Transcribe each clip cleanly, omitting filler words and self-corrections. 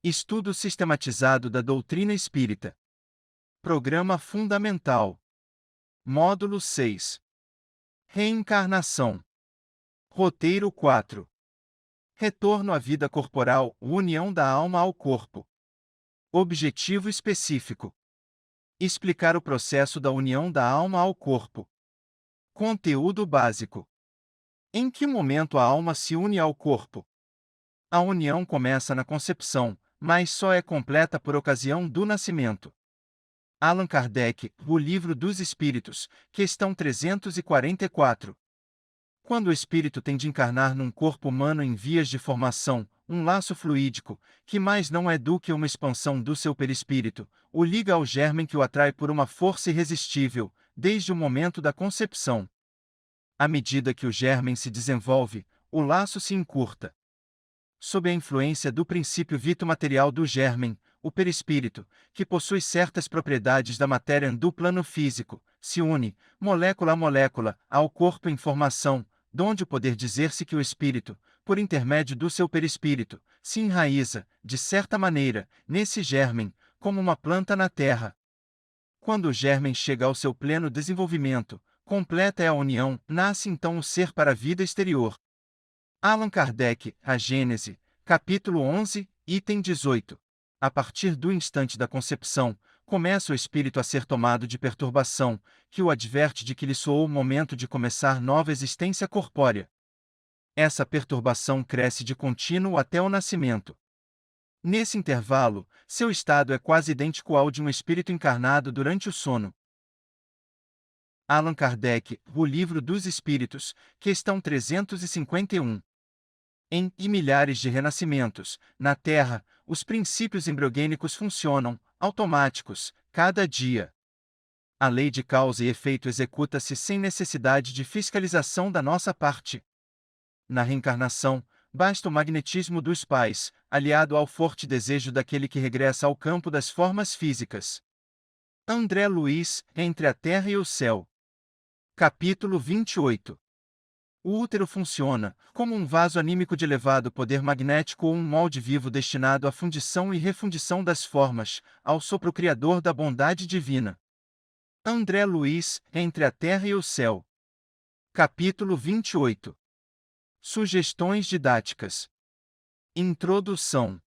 Estudo sistematizado da doutrina espírita. Programa Fundamental. Módulo 6. Reencarnação. Roteiro 4. Retorno à vida corporal, união da alma ao corpo. Objetivo específico: explicar o processo da união da alma ao corpo. Conteúdo básico: em que momento a alma se une ao corpo? A união começa na concepção, mas só é completa por ocasião do nascimento. Allan Kardec, O Livro dos Espíritos, questão 344. Quando o espírito tem de encarnar num corpo humano em vias de formação, um laço fluídico, que mais não é do que uma expansão do seu perispírito, o liga ao germen que o atrai por uma força irresistível, desde o momento da concepção. À medida que o germen se desenvolve, o laço se encurta. Sob a influência do princípio vito-material do germen, o perispírito, que possui certas propriedades da matéria do plano físico, se une, molécula a molécula, ao corpo em formação, donde poder dizer-se que o espírito, por intermédio do seu perispírito, se enraiza, de certa maneira, nesse germen, como uma planta na terra. Quando o germen chega ao seu pleno desenvolvimento, completa é a união, nasce então o ser para a vida exterior. Allan Kardec, A Gênese, capítulo 11, item 18. A partir do instante da concepção, começa o espírito a ser tomado de perturbação, que o adverte de que lhe soou o momento de começar nova existência corpórea. Essa perturbação cresce de contínuo até o nascimento. Nesse intervalo, seu estado é quase idêntico ao de um espírito encarnado durante o sono. Allan Kardec, O Livro dos Espíritos, questão 351. Em milhares de renascimentos, na Terra, os princípios embriogênicos funcionam, automáticos, cada dia. A lei de causa e efeito executa-se sem necessidade de fiscalização da nossa parte. Na reencarnação, basta o magnetismo dos pais, aliado ao forte desejo daquele que regressa ao campo das formas físicas. André Luiz, Entre a Terra e o Céu. Capítulo 28. O útero funciona como um vaso anímico de elevado poder magnético ou um molde vivo destinado à fundição e refundição das formas, ao sopro criador da bondade divina. André Luiz, Entre a Terra e o Céu. Capítulo 28. Sugestões didáticas. Introdução.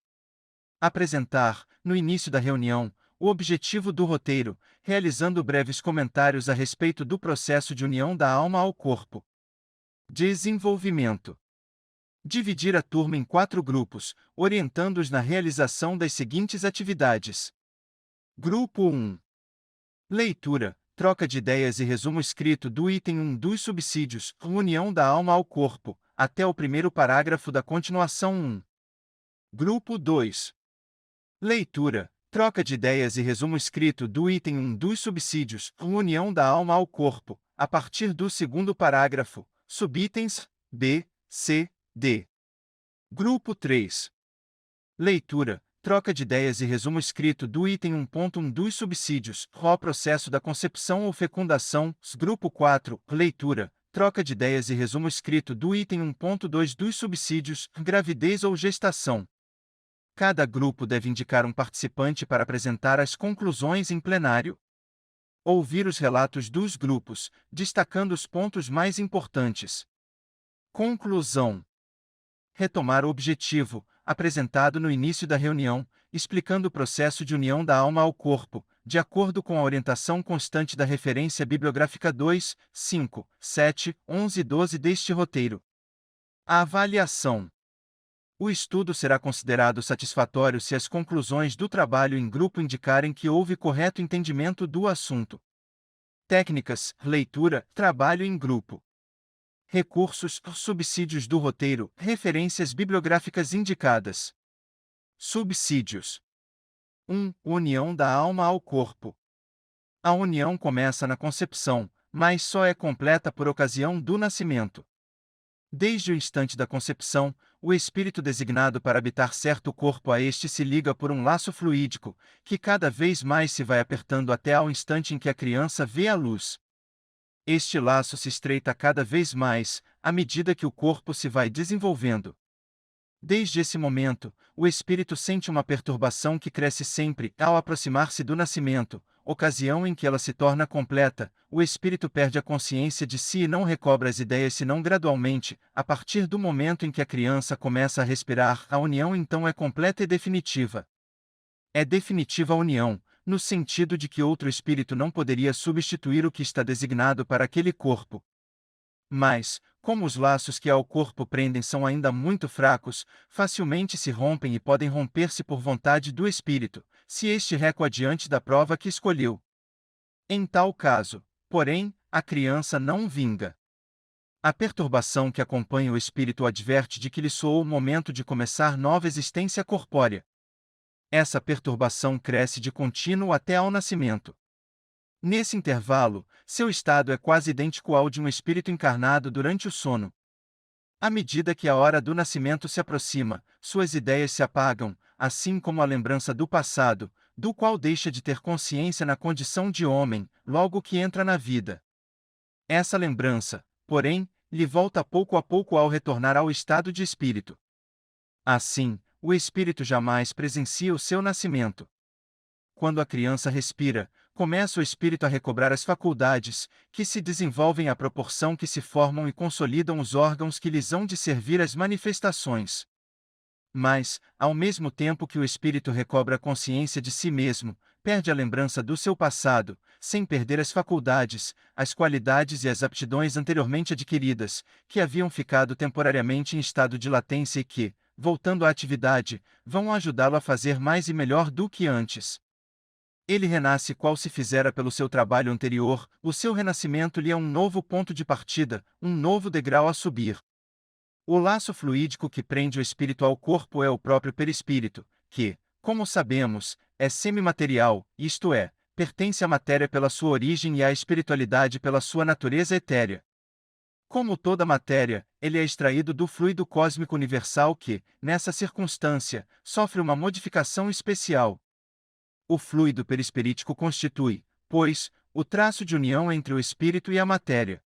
Apresentar, no início da reunião, o objetivo do roteiro, realizando breves comentários a respeito do processo de união da alma ao corpo. Desenvolvimento. Dividir a turma em 4 grupos, orientando-os na realização das seguintes atividades. Grupo 1. Leitura, troca de ideias e resumo escrito do item 1 dos subsídios, União da alma ao corpo, até o primeiro parágrafo da continuação 1. Grupo 2. Leitura, troca de ideias e resumo escrito do item 1 dos subsídios, União da alma ao corpo, a partir do segundo parágrafo, subitens B, C, D. Grupo 3. Leitura, troca de ideias e resumo escrito do item 1.1 dos subsídios, o processo da concepção ou fecundação, Grupo 4. Leitura, troca de ideias e resumo escrito do item 1.2 dos subsídios, gravidez ou gestação. Cada grupo deve indicar um participante para apresentar as conclusões em plenário. Ouvir os relatos dos grupos, destacando os pontos mais importantes. Conclusão. Retomar o objetivo, apresentado no início da reunião, explicando o processo de união da alma ao corpo, de acordo com a orientação constante da referência bibliográfica 2, 5, 7, 11 e 12 deste roteiro. A avaliação. O estudo será considerado satisfatório se as conclusões do trabalho em grupo indicarem que houve correto entendimento do assunto. Técnicas, leitura, trabalho em grupo. Recursos, subsídios do roteiro, referências bibliográficas indicadas. Subsídios. 1. União da alma ao corpo. A união começa na concepção, mas só é completa por ocasião do nascimento. Desde o instante da concepção, o espírito designado para habitar certo corpo a este se liga por um laço fluídico, que cada vez mais se vai apertando até ao instante em que a criança vê a luz. Este laço se estreita cada vez mais, à medida que o corpo se vai desenvolvendo. Desde esse momento, o espírito sente uma perturbação que cresce sempre ao aproximar-se do nascimento, ocasião em que ela se torna completa. O espírito perde a consciência de si e não recobra as ideias senão gradualmente. A partir do momento em que a criança começa a respirar, a união então é completa e definitiva. É definitiva a união, no sentido de que outro espírito não poderia substituir o que está designado para aquele corpo. Mas, como os laços que ao corpo prendem são ainda muito fracos, facilmente se rompem e podem romper-se por vontade do espírito, se este recua diante da prova que escolheu. Em tal caso, porém, a criança não vinga. A perturbação que acompanha o espírito adverte de que lhe soou o momento de começar nova existência corpórea. Essa perturbação cresce de contínuo até ao nascimento. Nesse intervalo, seu estado é quase idêntico ao de um espírito encarnado durante o sono. À medida que a hora do nascimento se aproxima, suas ideias se apagam, assim como a lembrança do passado, do qual deixa de ter consciência na condição de homem, logo que entra na vida. Essa lembrança, porém, lhe volta pouco a pouco ao retornar ao estado de espírito. Assim, o espírito jamais presencia o seu nascimento. Quando a criança respira, começa o espírito a recobrar as faculdades, que se desenvolvem à proporção que se formam e consolidam os órgãos que lhes hão de servir às manifestações. Mas, ao mesmo tempo que o espírito recobra a consciência de si mesmo, perde a lembrança do seu passado, sem perder as faculdades, as qualidades e as aptidões anteriormente adquiridas, que haviam ficado temporariamente em estado de latência e que, voltando à atividade, vão ajudá-lo a fazer mais e melhor do que antes. Ele renasce qual se fizera pelo seu trabalho anterior, o seu renascimento lhe é um novo ponto de partida, um novo degrau a subir. O laço fluídico que prende o espírito ao corpo é o próprio perispírito, que, como sabemos, é semimaterial, isto é, pertence à matéria pela sua origem e à espiritualidade pela sua natureza etérea. Como toda matéria, ele é extraído do fluido cósmico universal que, nessa circunstância, sofre uma modificação especial. O fluido perispirítico constitui, pois, o traço de união entre o espírito e a matéria.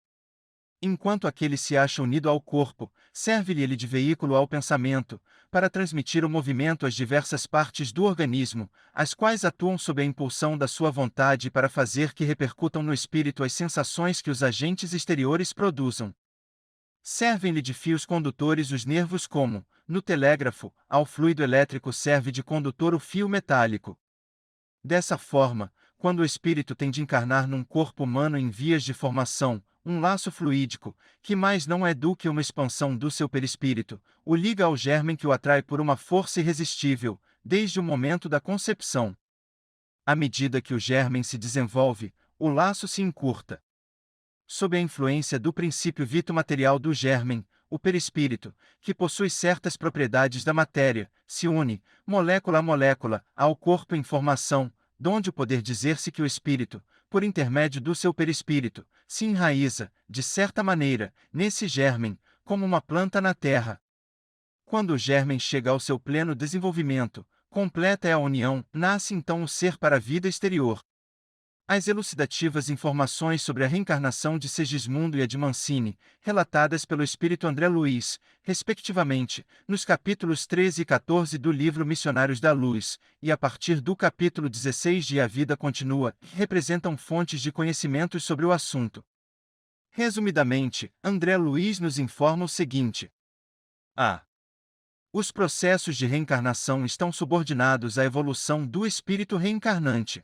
Enquanto aquele se acha unido ao corpo, serve-lhe ele de veículo ao pensamento, para transmitir o movimento às diversas partes do organismo, as quais atuam sob a impulsão da sua vontade para fazer que repercutam no espírito as sensações que os agentes exteriores produzam. Servem-lhe de fios condutores os nervos como, no telégrafo, ao fluido elétrico serve de condutor o fio metálico. Dessa forma, quando o espírito tem de encarnar num corpo humano em vias de formação, um laço fluídico, que mais não é do que uma expansão do seu perispírito, o liga ao germen que o atrai por uma força irresistível, desde o momento da concepção. À medida que o germen se desenvolve, o laço se encurta. Sob a influência do princípio vito-material do germen, o perispírito, que possui certas propriedades da matéria, se une, molécula a molécula, ao corpo em formação, donde poder dizer-se que o espírito, por intermédio do seu perispírito, se enraiza, de certa maneira, nesse germen, como uma planta na terra. Quando o germen chega ao seu pleno desenvolvimento, completa é a união, nasce então o ser para a vida exterior. As elucidativas informações sobre a reencarnação de Segismundo e a de Mancini, relatadas pelo espírito André Luiz, respectivamente, nos capítulos 13 e 14 do livro Missionários da Luz, e a partir do capítulo 16 de A Vida Continua, representam fontes de conhecimentos sobre o assunto. Resumidamente, André Luiz nos informa o seguinte: a. Os processos de reencarnação estão subordinados à evolução do espírito reencarnante.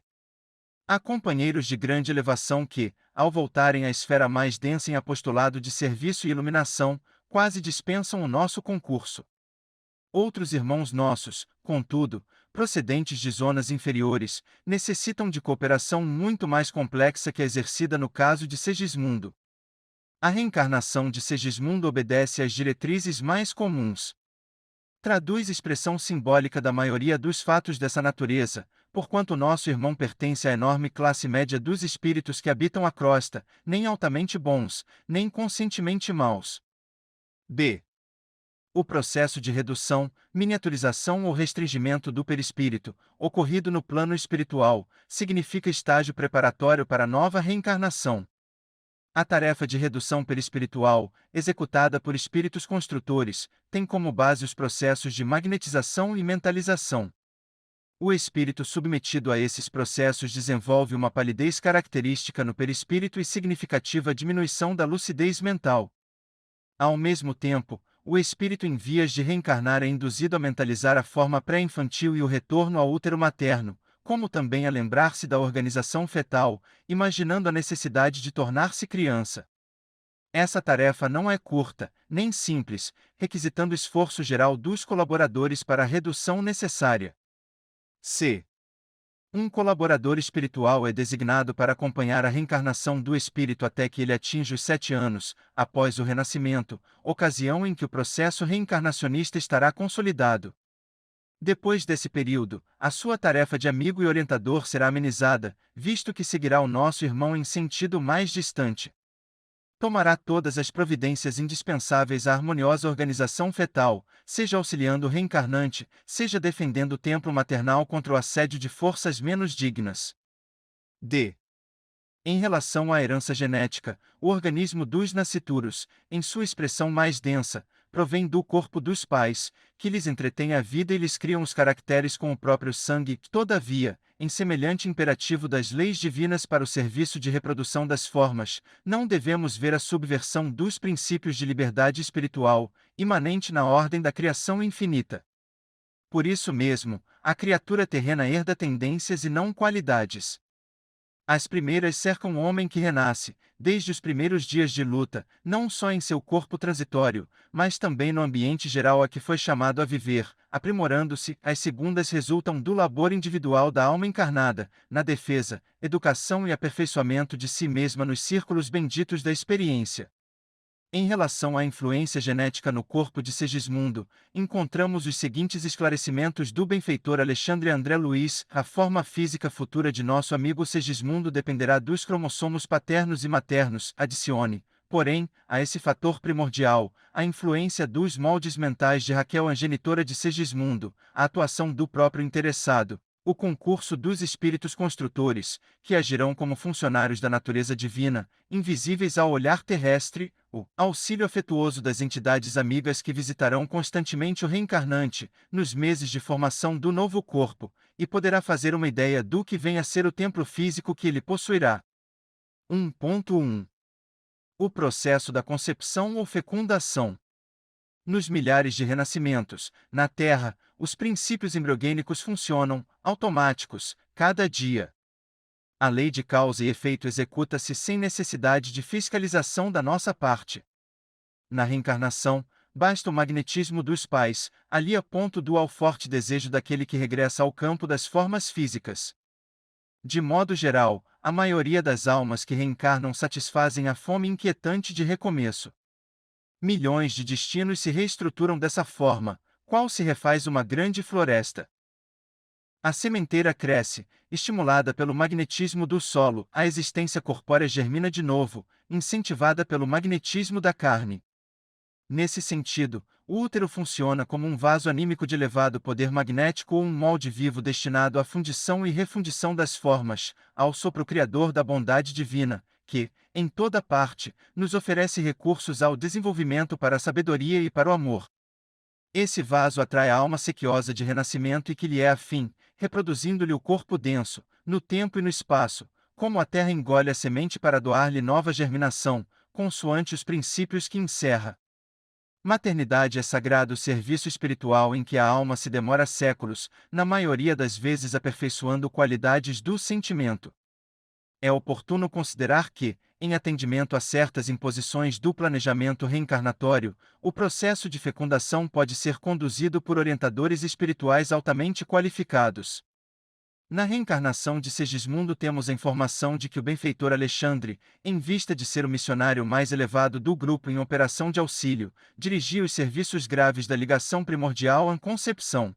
Há companheiros de grande elevação que, ao voltarem à esfera mais densa em apostolado de serviço e iluminação, quase dispensam o nosso concurso. Outros irmãos nossos, contudo, procedentes de zonas inferiores, necessitam de cooperação muito mais complexa que a exercida no caso de Segismundo. A reencarnação de Segismundo obedece às diretrizes mais comuns. Traduz expressão simbólica da maioria dos fatos dessa natureza, porquanto nosso irmão pertence à enorme classe média dos espíritos que habitam a crosta, nem altamente bons, nem conscientemente maus. B. O processo de redução, miniaturização ou restringimento do perispírito, ocorrido no plano espiritual, significa estágio preparatório para a nova reencarnação. A tarefa de redução perispiritual, executada por espíritos construtores, tem como base os processos de magnetização e mentalização. O espírito submetido a esses processos desenvolve uma palidez característica no perispírito e significativa diminuição da lucidez mental. Ao mesmo tempo, o espírito em vias de reencarnar é induzido a mentalizar a forma pré-infantil e o retorno ao útero materno, como também a lembrar-se da organização fetal, imaginando a necessidade de tornar-se criança. Essa tarefa não é curta, nem simples, requisitando esforço geral dos colaboradores para a redução necessária. C. Um colaborador espiritual é designado para acompanhar a reencarnação do espírito até que ele atinja os 7 anos, após o renascimento, ocasião em que o processo reencarnacionista estará consolidado. Depois desse período, a sua tarefa de amigo e orientador será amenizada, visto que seguirá o nosso irmão em sentido mais distante. Tomará todas as providências indispensáveis à harmoniosa organização fetal, seja auxiliando o reencarnante, seja defendendo o templo maternal contra o assédio de forças menos dignas. D. Em relação à herança genética, o organismo dos nascituros, em sua expressão mais densa, provém do corpo dos pais, que lhes entretém a vida e lhes criam os caracteres com o próprio sangue. Todavia, em semelhante imperativo das leis divinas para o serviço de reprodução das formas, não devemos ver a subversão dos princípios de liberdade espiritual, imanente na ordem da criação infinita. Por isso mesmo, a criatura terrena herda tendências e não qualidades. As primeiras cercam o homem que renasce, desde os primeiros dias de luta, não só em seu corpo transitório, mas também no ambiente geral a que foi chamado a viver, aprimorando-se. As segundas resultam do labor individual da alma encarnada, na defesa, educação e aperfeiçoamento de si mesma nos círculos benditos da experiência. Em relação à influência genética no corpo de Segismundo, encontramos os seguintes esclarecimentos do benfeitor Alexandre André Luiz: a forma física futura de nosso amigo Segismundo dependerá dos cromossomos paternos e maternos. Adicione, porém, a esse fator primordial, a influência dos moldes mentais de Raquel, a genitora de Segismundo, a atuação do próprio interessado, o concurso dos espíritos construtores, que agirão como funcionários da natureza divina, invisíveis ao olhar terrestre, o auxílio afetuoso das entidades amigas que visitarão constantemente o reencarnante, nos meses de formação do novo corpo, e poderá fazer uma ideia do que vem a ser o templo físico que ele possuirá. 1.1. O processo da concepção ou fecundação. Nos milhares de renascimentos, na Terra, os princípios embriogênicos funcionam, automáticos, cada dia. A lei de causa e efeito executa-se sem necessidade de fiscalização da nossa parte. Na reencarnação, basta o magnetismo dos pais, ali a ponto do ao forte desejo daquele que regressa ao campo das formas físicas. De modo geral, a maioria das almas que reencarnam satisfazem a fome inquietante de recomeço. Milhões de destinos se reestruturam dessa forma, qual se refaz uma grande floresta. A sementeira cresce, estimulada pelo magnetismo do solo, a existência corpórea germina de novo, incentivada pelo magnetismo da carne. Nesse sentido, o útero funciona como um vaso anímico de elevado poder magnético ou um molde vivo destinado à fundição e refundição das formas, ao sopro criador da bondade divina, que, em toda parte, nos oferece recursos ao desenvolvimento para a sabedoria e para o amor. Esse vaso atrai a alma sequiosa de renascimento e que lhe é afim, reproduzindo-lhe o corpo denso, no tempo e no espaço, como a terra engole a semente para doar-lhe nova germinação, consoante os princípios que encerra. Maternidade é sagrado serviço espiritual em que a alma se demora séculos, na maioria das vezes aperfeiçoando qualidades do sentimento. É oportuno considerar que, em atendimento a certas imposições do planejamento reencarnatório, o processo de fecundação pode ser conduzido por orientadores espirituais altamente qualificados. Na reencarnação de Segismundo temos a informação de que o benfeitor Alexandre, em vista de ser o missionário mais elevado do grupo em operação de auxílio, dirigia os serviços graves da ligação primordial à concepção.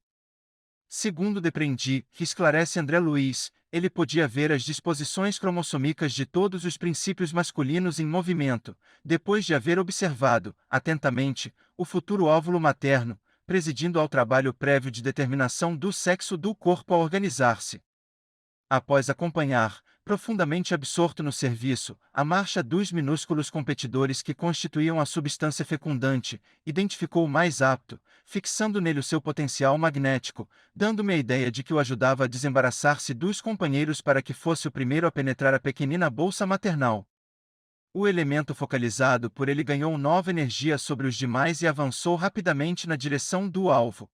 Segundo depreendi, que esclarece André Luiz, ele podia ver as disposições cromossômicas de todos os princípios masculinos em movimento, depois de haver observado, atentamente, o futuro óvulo materno, presidindo ao trabalho prévio de determinação do sexo do corpo a organizar-se. Após acompanhar, Profundamente absorto no serviço, a marcha dos minúsculos competidores que constituíam a substância fecundante, identificou o mais apto, fixando nele o seu potencial magnético, dando-me a ideia de que o ajudava a desembaraçar-se dos companheiros para que fosse o primeiro a penetrar a pequenina bolsa maternal. O elemento focalizado por ele ganhou nova energia sobre os demais e avançou rapidamente na direção do alvo.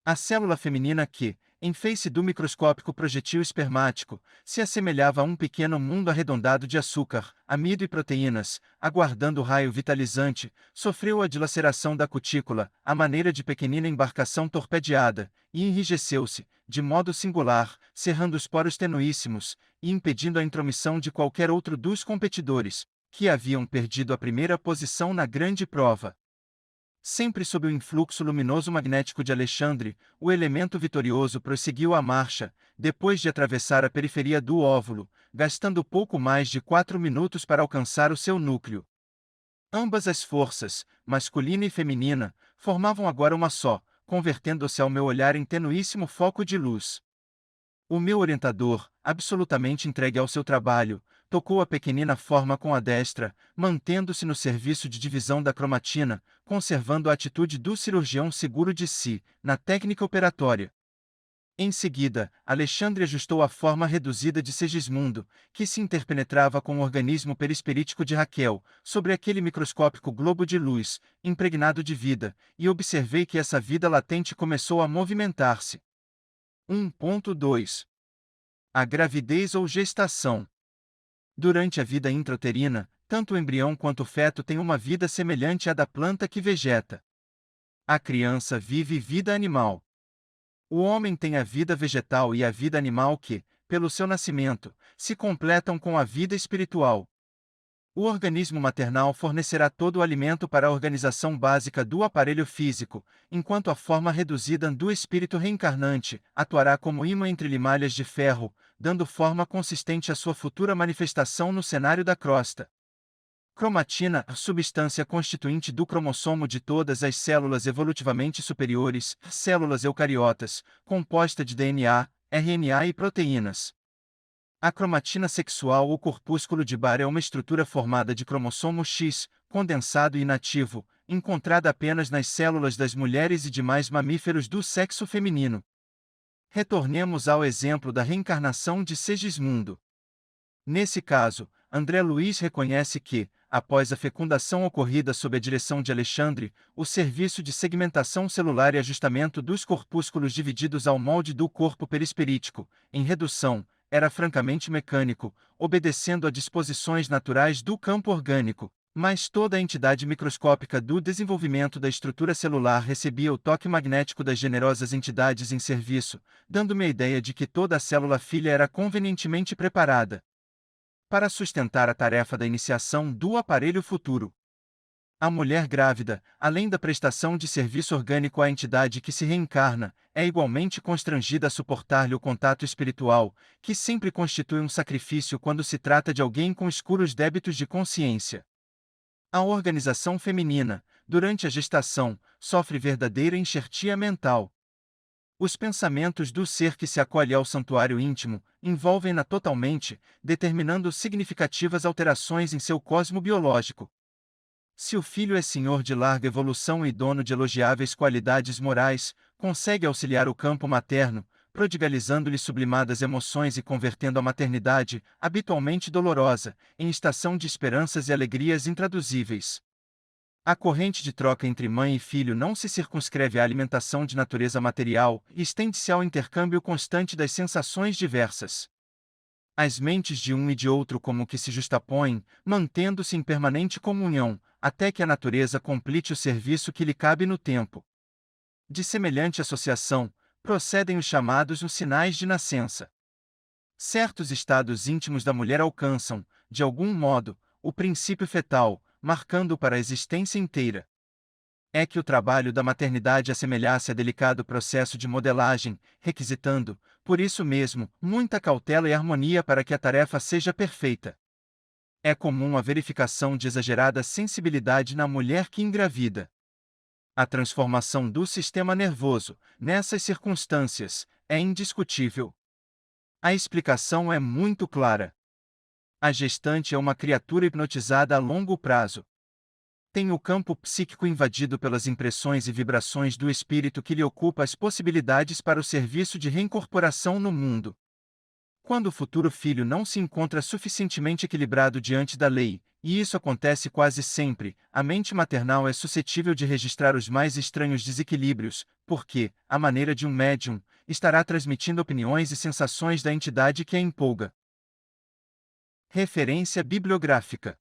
A célula feminina que, em face do microscópico projetil espermático, se assemelhava a um pequeno mundo arredondado de açúcar, amido e proteínas, aguardando o raio vitalizante, sofreu a dilaceração da cutícula, à maneira de pequenina embarcação torpedeada, e enrijeceu-se, de modo singular, cerrando os poros tenuíssimos, e impedindo a intromissão de qualquer outro dos competidores, que haviam perdido a primeira posição na grande prova. Sempre sob o influxo luminoso magnético de Alexandre, o elemento vitorioso prosseguiu a marcha, depois de atravessar a periferia do óvulo, gastando pouco mais de 4 minutos para alcançar o seu núcleo. Ambas as forças, masculina e feminina, formavam agora uma só, convertendo-se ao meu olhar em tenuíssimo foco de luz. O meu orientador, absolutamente entregue ao seu trabalho, tocou a pequenina forma com a destra, mantendo-se no serviço de divisão da cromatina, conservando a atitude do cirurgião seguro de si, na técnica operatória. Em seguida, Alexandre ajustou a forma reduzida de Segismundo, que se interpenetrava com o organismo perispirítico de Raquel, sobre aquele microscópico globo de luz, impregnado de vida, e observei que essa vida latente começou a movimentar-se. 1.2 A gravidez ou gestação. Durante a vida intrauterina, tanto o embrião quanto o feto têm uma vida semelhante à da planta que vegeta. A criança vive vida animal. O homem tem a vida vegetal e a vida animal que, pelo seu nascimento, se completam com a vida espiritual. O organismo maternal fornecerá todo o alimento para a organização básica do aparelho físico, enquanto a forma reduzida do espírito reencarnante atuará como ímã entre limalhas de ferro, dando forma consistente à sua futura manifestação no cenário da crosta. Cromatina, a substância constituinte do cromossomo de todas as células evolutivamente superiores, células eucariotas, composta de DNA, RNA e proteínas. A cromatina sexual ou corpúsculo de Barr é uma estrutura formada de cromossomo X, condensado e inativo, encontrada apenas nas células das mulheres e demais mamíferos do sexo feminino. Retornemos ao exemplo da reencarnação de Segismundo. Nesse caso, André Luiz reconhece que, após a fecundação ocorrida sob a direção de Alexandre, o serviço de segmentação celular e ajustamento dos corpúsculos divididos ao molde do corpo perispirítico, em redução, era francamente mecânico, obedecendo a disposições naturais do campo orgânico, mas toda a entidade microscópica do desenvolvimento da estrutura celular recebia o toque magnético das generosas entidades em serviço, dando-me a ideia de que toda a célula filha era convenientemente preparada para sustentar a tarefa da iniciação do aparelho futuro. A mulher grávida, além da prestação de serviço orgânico à entidade que se reencarna, é igualmente constrangida a suportar-lhe o contato espiritual, que sempre constitui um sacrifício quando se trata de alguém com escuros débitos de consciência. A organização feminina, durante a gestação, sofre verdadeira enxertia mental. Os pensamentos do ser que se acolhe ao santuário íntimo envolvem-na totalmente, determinando significativas alterações em seu cosmo biológico. Se o filho é senhor de larga evolução e dono de elogiáveis qualidades morais, consegue auxiliar o campo materno, prodigalizando-lhe sublimadas emoções e convertendo a maternidade, habitualmente dolorosa, em estação de esperanças e alegrias intraduzíveis. A corrente de troca entre mãe e filho não se circunscreve à alimentação de natureza material e estende-se ao intercâmbio constante das sensações diversas. As mentes de um e de outro como que se justapõem, mantendo-se em permanente comunhão, até que a natureza complete o serviço que lhe cabe no tempo. De semelhante associação, procedem os chamados os sinais de nascença. Certos estados íntimos da mulher alcançam, de algum modo, o princípio fetal, marcando-o para a existência inteira. É que o trabalho da maternidade assemelhasse a delicado processo de modelagem, requisitando, por isso mesmo, muita cautela e harmonia para que a tarefa seja perfeita. É comum a verificação de exagerada sensibilidade na mulher que engravida. A transformação do sistema nervoso, nessas circunstâncias, é indiscutível. A explicação é muito clara. A gestante é uma criatura hipnotizada a longo prazo. Tem o campo psíquico invadido pelas impressões e vibrações do espírito que lhe ocupa as possibilidades para o serviço de reincorporação no mundo. Quando o futuro filho não se encontra suficientemente equilibrado diante da lei, e isso acontece quase sempre, a mente maternal é suscetível de registrar os mais estranhos desequilíbrios, porque, à maneira de um médium, estará transmitindo opiniões e sensações da entidade que a empolga. Referência bibliográfica.